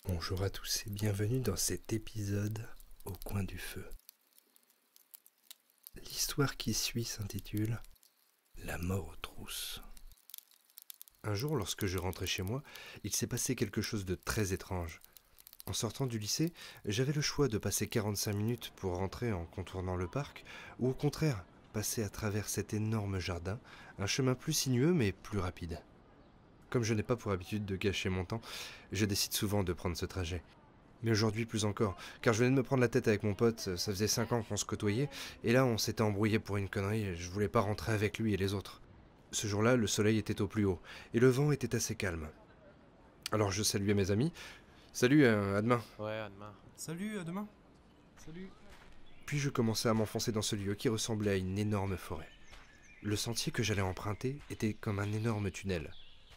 Bonjour à tous et bienvenue dans cet épisode au coin du feu. L'histoire qui suit s'intitule « La mort aux trousses ». Un jour, lorsque je rentrais chez moi, il s'est passé quelque chose de très étrange. En sortant du lycée, j'avais le choix de passer 45 minutes pour rentrer en contournant le parc, ou au contraire, passer à travers cet énorme jardin, un chemin plus sinueux mais plus rapide. Comme je n'ai pas pour habitude de gâcher mon temps, je décide souvent de prendre ce trajet. Mais aujourd'hui plus encore, car je venais de me prendre la tête avec mon pote, ça faisait 5 ans qu'on se côtoyait, et là on s'était embrouillé pour une connerie, et je voulais pas rentrer avec lui et les autres. Ce jour-là, le soleil était au plus haut, et le vent était assez calme. Alors je saluais mes amis. Salut, à demain. Ouais, à demain. Salut, à demain. Salut. Puis je commençais à m'enfoncer dans ce lieu qui ressemblait à une énorme forêt. Le sentier que j'allais emprunter était comme un énorme tunnel.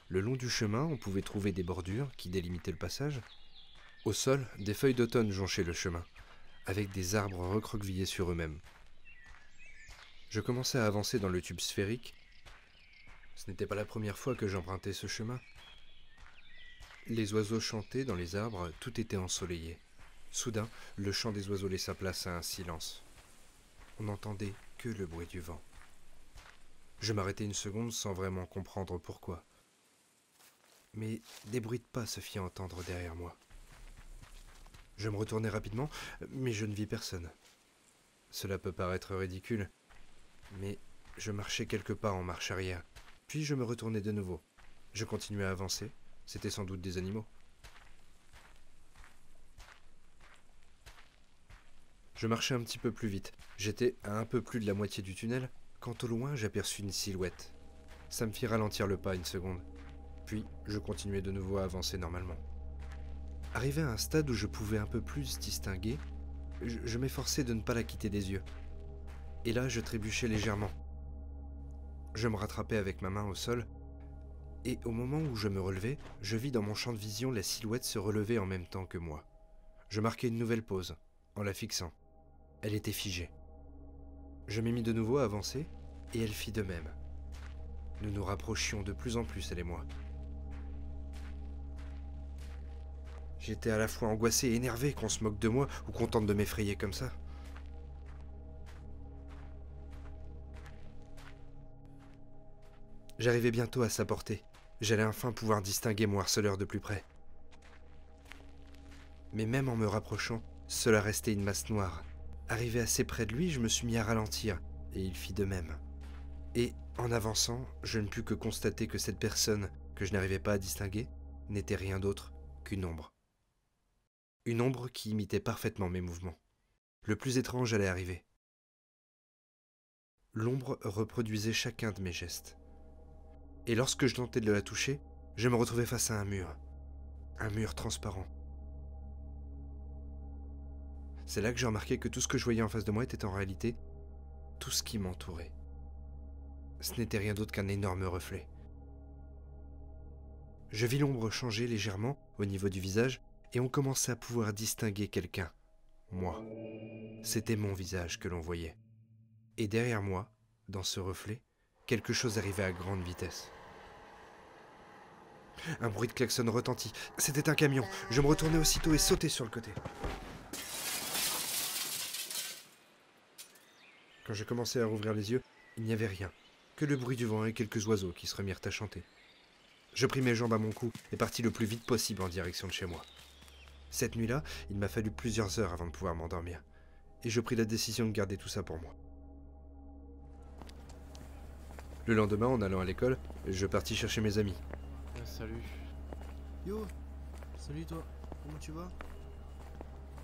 Le long du chemin, on pouvait trouver des bordures qui délimitaient le passage. Au sol, des feuilles d'automne jonchaient le chemin, avec des arbres recroquevillés sur eux-mêmes. Je commençais à avancer dans le tube sphérique. Ce n'était pas la première fois que j'empruntais ce chemin. Les oiseaux chantaient dans les arbres, tout était ensoleillé. Soudain, le chant des oiseaux laissa place à un silence. On n'entendait que le bruit du vent. Je m'arrêtai une seconde sans vraiment comprendre pourquoi. Mais des bruits de pas se firent entendre derrière moi. Je me retournai rapidement, mais je ne vis personne. Cela peut paraître ridicule, mais je marchais quelque part en marche arrière, puis je me retournai de nouveau. Je continuai à avancer, c'était sans doute des animaux. Je marchais un petit peu plus vite, j'étais à un peu plus de la moitié du tunnel, quand au loin j'aperçus une silhouette. Ça me fit ralentir le pas une seconde. Puis, je continuais de nouveau à avancer normalement. Arrivé à un stade où je pouvais un peu plus distinguer, je m'efforçais de ne pas la quitter des yeux. Et là, je trébuchais légèrement. Je me rattrapais avec ma main au sol, et au moment où je me relevais, je vis dans mon champ de vision la silhouette se relever en même temps que moi. Je marquai une nouvelle pause, en la fixant. Elle était figée. Je m'ai mis de nouveau à avancer, et elle fit de même. Nous nous rapprochions de plus en plus, elle et moi. J'étais à la fois angoissé et énervé qu'on se moque de moi ou qu'on tente de m'effrayer comme ça. J'arrivais bientôt à sa portée. J'allais enfin pouvoir distinguer mon harceleur de plus près. Mais même en me rapprochant, cela restait une masse noire. Arrivé assez près de lui, je me suis mis à ralentir, et il fit de même. Et, en avançant, je ne pus que constater que cette personne, que je n'arrivais pas à distinguer, n'était rien d'autre qu'une ombre. Une ombre qui imitait parfaitement mes mouvements. Le plus étrange allait arriver. L'ombre reproduisait chacun de mes gestes. Et lorsque je tentais de la toucher, je me retrouvais face à un mur transparent. C'est là que j'ai remarqué que tout ce que je voyais en face de moi était en réalité tout ce qui m'entourait. Ce n'était rien d'autre qu'un énorme reflet. Je vis l'ombre changer légèrement au niveau du visage, et on commençait à pouvoir distinguer quelqu'un. Moi. C'était mon visage que l'on voyait. Et derrière moi, dans ce reflet, quelque chose arrivait à grande vitesse. Un bruit de klaxon retentit. C'était un camion. Je me retournai aussitôt et sautai sur le côté. Quand j'ai commencé à rouvrir les yeux, il n'y avait rien, que le bruit du vent et quelques oiseaux qui se remirent à chanter. Je pris mes jambes à mon cou et partis le plus vite possible en direction de chez moi. Cette nuit-là, il m'a fallu plusieurs heures avant de pouvoir m'endormir, et je pris la décision de garder tout ça pour moi. Le lendemain, en allant à l'école, je partis chercher mes amis. Salut. Yo, salut toi, comment tu vas?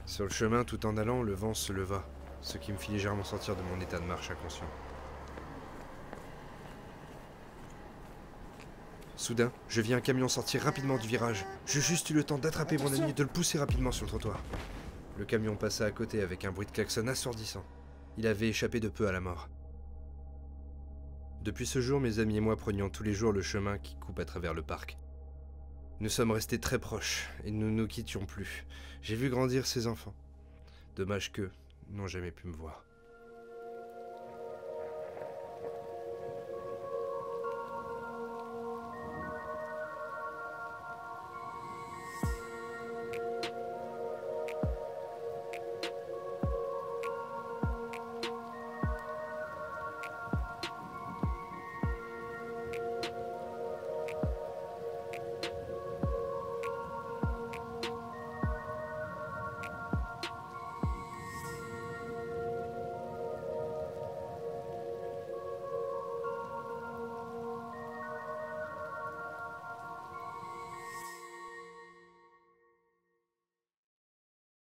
Sur le chemin, tout en allant, le vent se leva, ce qui me fit légèrement sortir de mon état de marche inconscient. Soudain, je vis un camion sortir rapidement du virage. J'ai juste eu le temps d'attraper mon ami et de le pousser rapidement sur le trottoir. Le camion passa à côté avec un bruit de klaxon assourdissant. Il avait échappé de peu à la mort. Depuis ce jour, mes amis et moi prenions tous les jours le chemin qui coupe à travers le parc. Nous sommes restés très proches et nous ne nous quittions plus. J'ai vu grandir ces enfants. Dommage qu'eux n'ont jamais pu me voir.